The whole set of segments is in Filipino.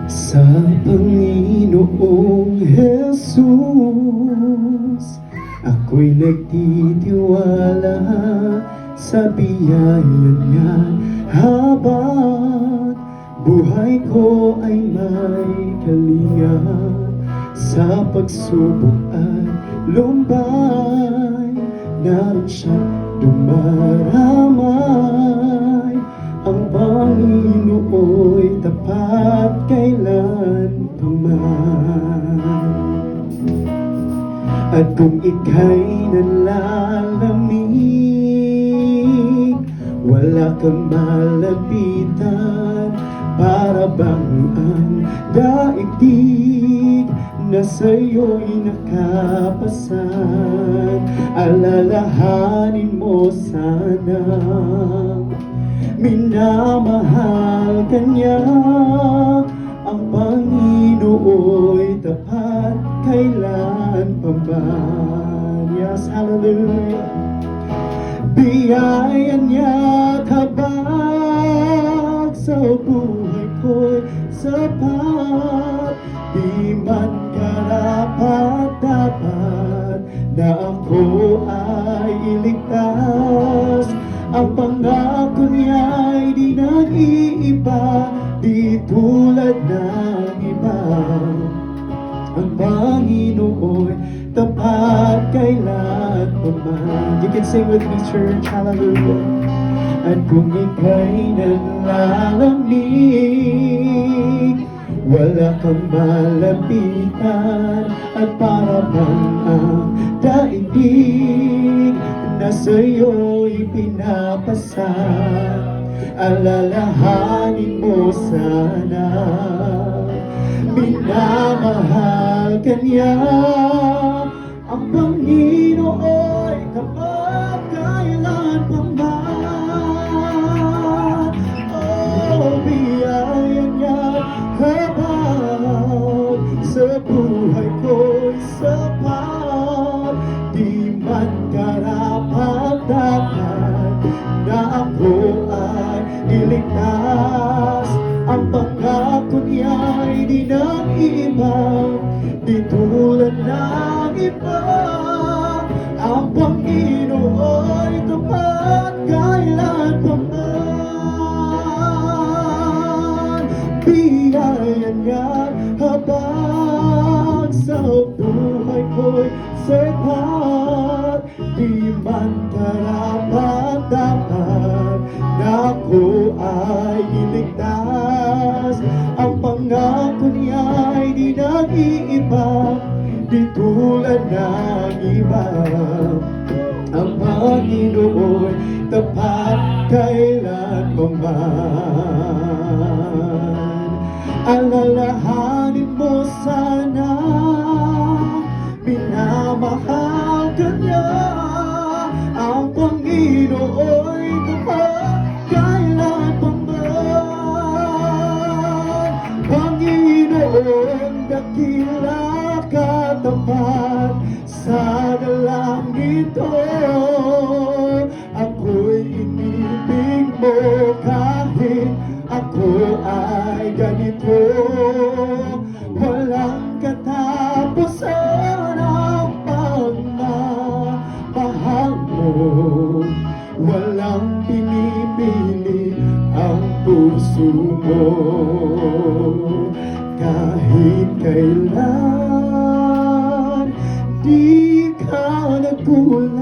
Sa Panginoong Jesus, ako'y nagtitiwala sa biyaya niya. Habang buhay ko ay may kalinga, sa pagsubok at lumbay, naroon siya dumaramay. Ang Panginoo'y tapat kailan paman. At kung ika'y nalalamig, wala kang malapitan, para bang ang daigdig na sa'yo'y nakapasan. Alalahanin mo sana, minamahal ka niya. Ang Panginoo'y tapat kailan paman. Yes, hallelujah. Biyaya niya habang sa buhay ko'y sapat. Di man karapat-dapat na ako ay iligtas. Ang pangako niya'y di nag-iiba, di tulad ng iba. Ang Panginoo'y tapat kailan paman. You can sing with me, church, hallelujah. At kung ika'y nalalamig, wala kang malapitan, at para bang ang daigdig na sa'yo'y pinapasan. Alalahanin mo sana, minamahal ka niya. Ang Panginoo'y tapat kailan paman. Oh, biyaya niya habang sa buhay ko'y sapat. Di man karapat-dapat na ako ay iligtas. Ang pangako niya'y di nag-iiba, di tulad ng iba. Ang Panginoo'y tapat kailan paman. Biyaya niya habang sa buhay ko'y sapat. Di man karapat-dapat na ako ay iligtas. Ang pangako niya'y di nag-iiba, di tulad ng iba. Ang Panginoo'y tapat kailan paman. Alalahanin mo sana, minamahal ka niya. Ang Panginoo'y tapat kailan paman. Panginoon, dakila katapat sa dalangin ito. Ako'y inibig mo kahit ako ay ganito. Walang katapusan ang pagmamahal mo. Walang pinipili ang puso mo. Kahit kailan di ka nagkulang,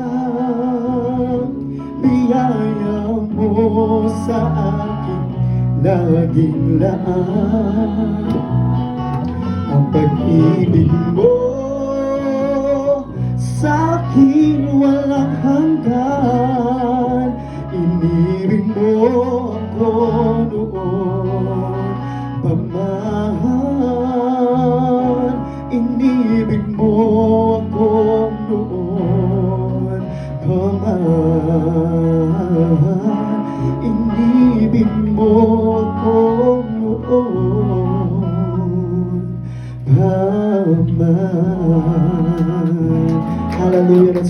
biyaya mo sa akin laging laan. Ang pag-ibig mo sa'kin walang hanggan. Inibig mo ako noon paman. Inibig mo ako noon paman. Inibig mo ako noon paman. Hallelujah.